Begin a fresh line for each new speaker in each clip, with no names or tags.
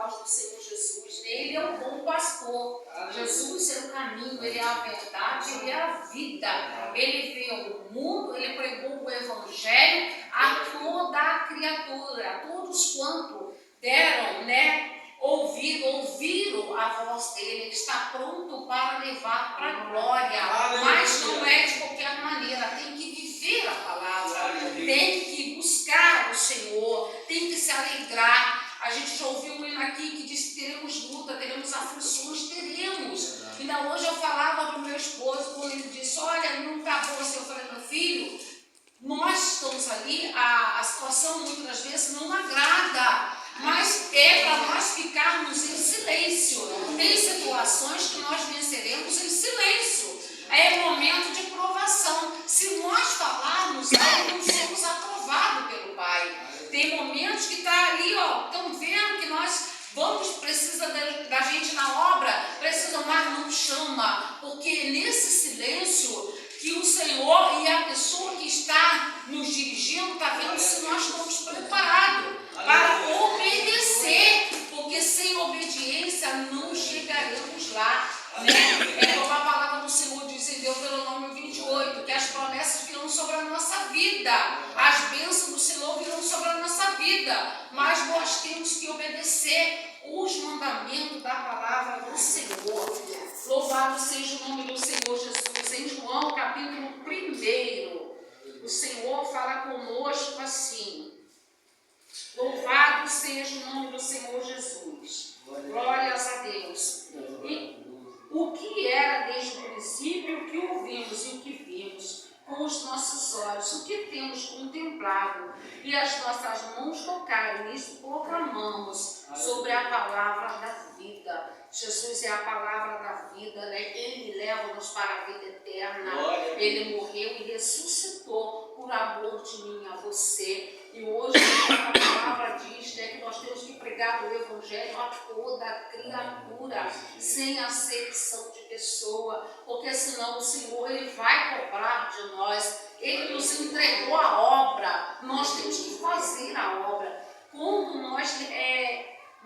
palavras do Senhor Jesus. Ele é o bom pastor. Jesus é o caminho, ele é a verdade, ele é a vida. Ele veio ao mundo, ele pregou o evangelho a toda a criatura, a todos quanto deram, ouviram a voz dele. Ele está pronto para levar para a glória, mas não é de qualquer maneira. Tem que viver a palavra, tem que buscar o Senhor, tem que se alegrar. A gente já ouviu um hino aqui que diz que teremos luta, teremos aflições, teremos. Ainda hoje eu falava para o meu esposo, quando ele disse, olha, não está bom assim. Eu falei, meu filho, nós estamos ali, a situação muitas vezes não agrada, mas é para nós ficarmos em silêncio. Tem situações que nós venceremos em silêncio. É momento de provação. Se nós falarmos, aí não somos aprovados pelo Pai. Tem momentos que está ali, estão vendo que nós precisa da gente na obra, precisa, mas não chama, porque nesse silêncio que o Senhor e a pessoa que está nos dirigindo está vendo se nós estamos preparados para obedecer, porque sem obediência não chegaremos lá, É como a palavra do Senhor diz em Deuteronômio 28, que as promessas virão sobre a nossa vida, as bênçãos do Senhor virão sobre a nossa vida, mas nós temos que obedecer os mandamentos da palavra do Senhor. Louvado seja o nome do Senhor Jesus. Em João capítulo 1, o Senhor fala conosco assim: louvado seja o nome do Senhor Jesus. Glórias a Deus. E o que era desde o princípio, o que ouvimos e o que vimos com os nossos olhos, o que temos contemplado e as nossas mãos tocaram, isso proclamamos sobre a palavra da vida. Jesus é a palavra da vida, Ele leva-nos para a vida eterna. Ele morreu e ressuscitou por amor de mim e a você. E hoje a palavra diz que nós temos que pregar o evangelho a toda criatura, sem acepção de pessoa, porque senão o Senhor ele vai cobrar de nós. Ele nos entregou a obra, nós temos que fazer a obra. Quando nós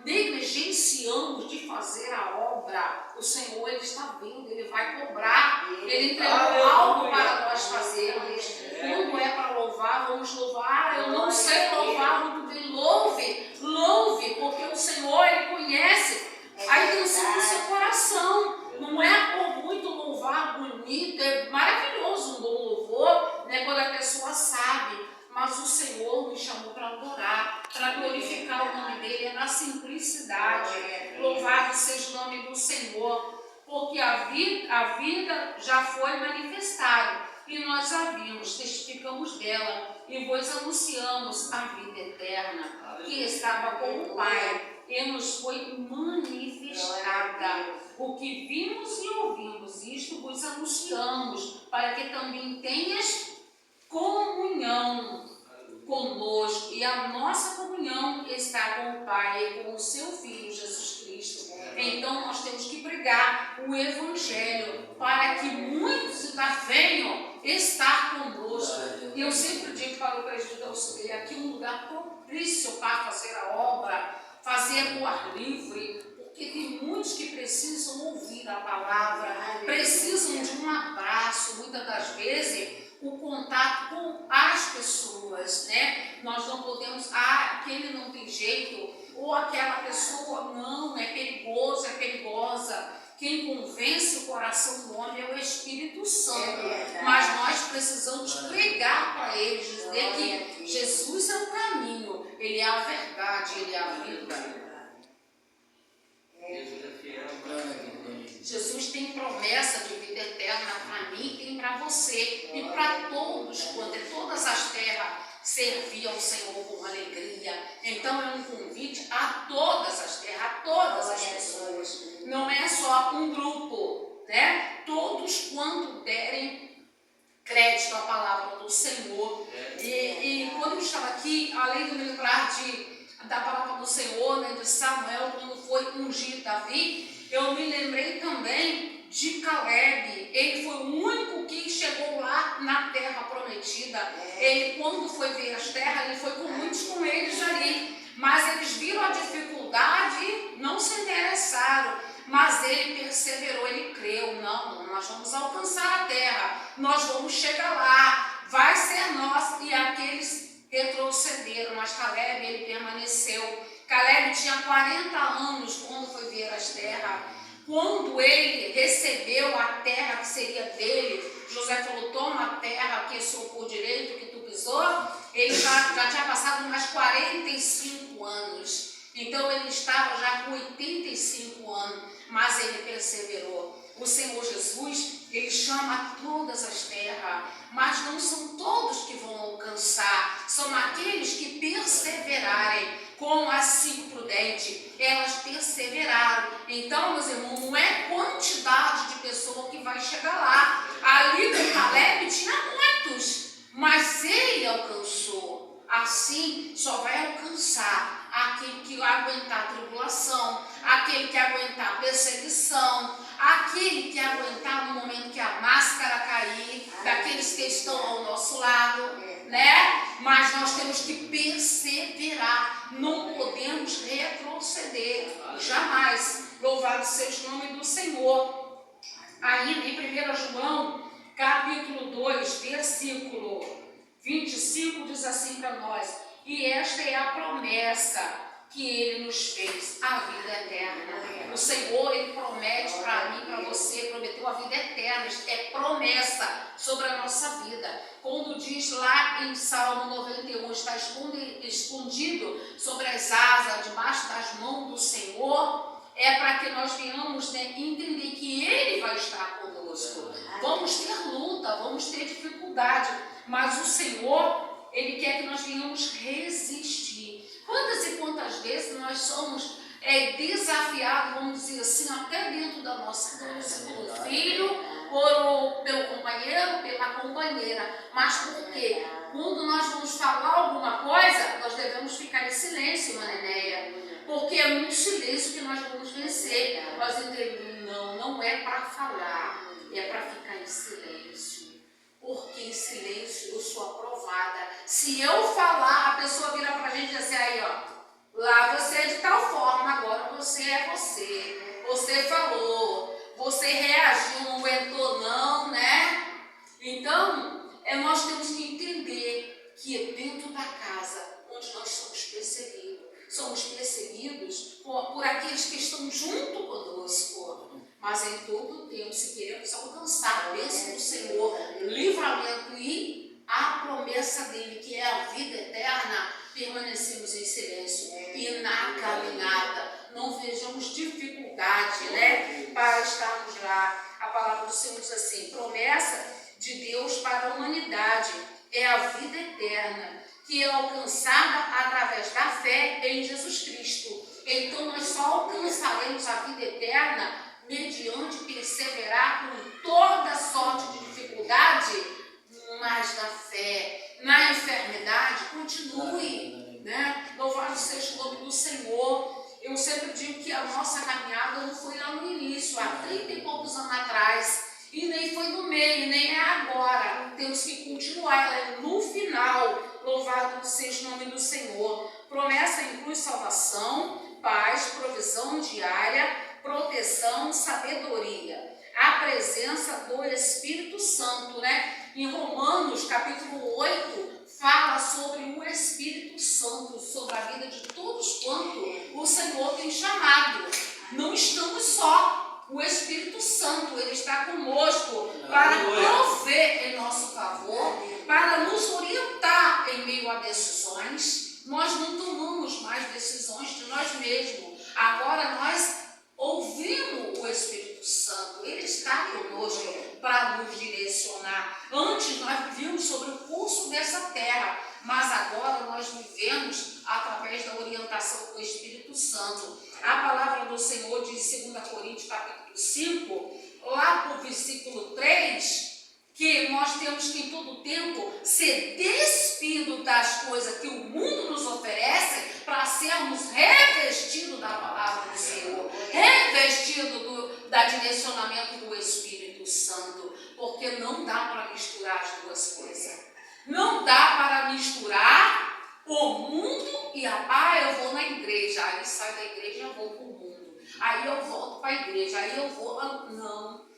negligenciamos de fazer a obra, o Senhor ele está vendo, ele vai cobrar. Ele entregou algo para nós fazermos. Quando é para louvar, vamos louvar. Eu não sei louvar muito bem. Louve, porque o Senhor ele conhece a intenção do seu coração. Não é por muito louvar bonito, é maravilhoso um bom louvor, quando a pessoa sabe. Mas o Senhor nos chamou para adorar, para glorificar o nome dele, é na simplicidade. Louvado seja o nome do Senhor, porque a vida já foi manifestada e nós a vimos, testificamos dela e vos anunciamos a vida eterna, que estava com o Pai e nos foi manifestada. O que vimos e ouvimos, isto vos anunciamos, para que também tenhas comunhão conosco, e a nossa comunhão está com o Pai e com o seu Filho Jesus Cristo. Então nós temos que pregar o Evangelho para que muitos venham estar conosco. E eu sempre digo para o presbítero auxiliar, aqui é um lugar propício para fazer a obra, fazer o ar livre, porque tem muitos que precisam ouvir a palavra, precisam de um abraço, muitas das vezes o contato com as pessoas, Nós não podemos, aquele não tem jeito, ou aquela pessoa não, é perigoso, é perigosa. Quem convence o coração do homem é o Espírito Santo, mas nós precisamos pregar para eles, dizer que Jesus é o caminho, Ele é a verdade, Ele é a vida. Jesus tem promessa de vida eterna para mim e para você e para todos, quando em todas as terras servir ao Senhor com alegria. Então é um convite a todas as terras, a todas as pessoas. Não é só um grupo, Todos quanto derem crédito à palavra do Senhor. E quando eu estava aqui, além de me lembrar da palavra do Senhor, de Samuel, quando foi ungir Davi, eu me lembrei também de Caleb. Ele foi o único que chegou lá na terra prometida. Ele, quando foi ver as terras, ele foi com muitos com eles ali. Mas eles viram a dificuldade, nós vamos alcançar a terra, nós vamos chegar lá, vai ser nosso. E aqueles retrocederam, mas Caleb, ele permaneceu. Caleb tinha 40 anos quando foi ver as terras. Quando ele recebeu a terra que seria dele, José falou, toma a terra que é sua por direito, que tu pisou. Ele já tinha passado mais 45 anos. Então ele estava já com 85 anos, mas ele perseverou. O Senhor Jesus, ele chama todas as terras, mas não são todos que vão alcançar, são aqueles que perseverarem, como as 5 prudentes, elas perseveraram. Então, meus irmãos, não é quantidade de pessoas que vai chegar lá. Ali com Caleb tinha muitos, mas ele alcançou. Assim, só vai alcançar aquele que aguentar a tribulação, aquele que aguentar a perseguição, aquele que aguentar no momento que a máscara cair, daqueles que estão ao nosso lado, né? Mas nós temos que perseverar, não podemos retroceder, jamais. Louvado seja o nome do Senhor. Aí em 1 João, capítulo 2, versículo 25, diz assim para nós, e esta é a promessa que ele nos fez, a vida eterna. O Senhor, ele promete para mim, para você, prometeu a vida eterna, é promessa sobre a nossa vida. Quando diz lá em Salmo 91, está escondido sobre as asas, debaixo das mãos do Senhor, é para que nós venhamos, né, entender que ele vai estar conosco. Vamos ter luta, vamos ter dificuldade, mas o Senhor, ele quer que nós venhamos resistir. Quantas e quantas vezes nós somos desafiados, vamos dizer assim, até dentro da nossa casa, pelo filho, pelo companheiro, pela companheira. Mas por quê? Quando nós vamos falar alguma coisa, nós devemos ficar em silêncio, Manenéia. Porque é no silêncio que nós vamos vencer. Nós entendemos, não é para falar, é para ficar em silêncio. Porque em silêncio eu sou aprovada. Se eu falar, a pessoa vira para a gente e diz assim, aí ó, lá você é de tal forma, agora você é você. Você falou, você reagiu, não aguentou não, né? Então, nós temos que entender que é dentro da casa onde nós somos perseguidos. Somos perseguidos por aqueles que estão junto conosco. Mas em todo o tempo, se queremos alcançar a bênção do Senhor, livramento e a promessa dele, que é a vida eterna, permanecemos em silêncio e na caminhada. Não vejamos dificuldade, né, para estarmos lá. A palavra do Senhor diz assim, promessa de Deus para a humanidade é a vida eterna, que é alcançada através da fé em Jesus Cristo. Então nós só alcançaremos a vida eterna mediante perseverar com toda sorte de dificuldade, mas na fé, na enfermidade, continue, né? Louvado seja o nome do Senhor. Eu sempre digo que a nossa caminhada não foi lá no início, há 30 e poucos anos atrás, e nem foi no meio, nem é agora. Temos que continuar, ela é no final. Louvado seja o nome do Senhor. Promessa inclui salvação, paz, provisão diária, proteção, sabedoria, a presença do Espírito Santo, né? Em Romanos, capítulo 8, fala sobre o Espírito Santo, sobre a vida de todos quanto o Senhor tem chamado. Não estamos só. O Espírito Santo, ele está conosco para prover em nosso favor, para nos orientar em meio a decisões. Nós não tomamos mais decisões de nós mesmos. Agora nós ouvimos o Espírito Santo, ele está conosco para nos direcionar. Antes nós vivíamos sobre o curso dessa terra, mas agora nós vivemos através da orientação do Espírito Santo. A palavra do Senhor diz em 2 Coríntios capítulo 5, lá para o versículo 3, que nós temos que em todo tempo ser despido das coisas que o mundo nos oferece para sermos revestidos da palavra do Senhor, revestidos do direcionamento do Espírito Santo, porque não dá para misturar as duas coisas. Não dá para misturar o mundo e eu vou na igreja, aí saio da igreja e eu vou para o mundo. Aí eu volto para a igreja, aí eu vou... Não.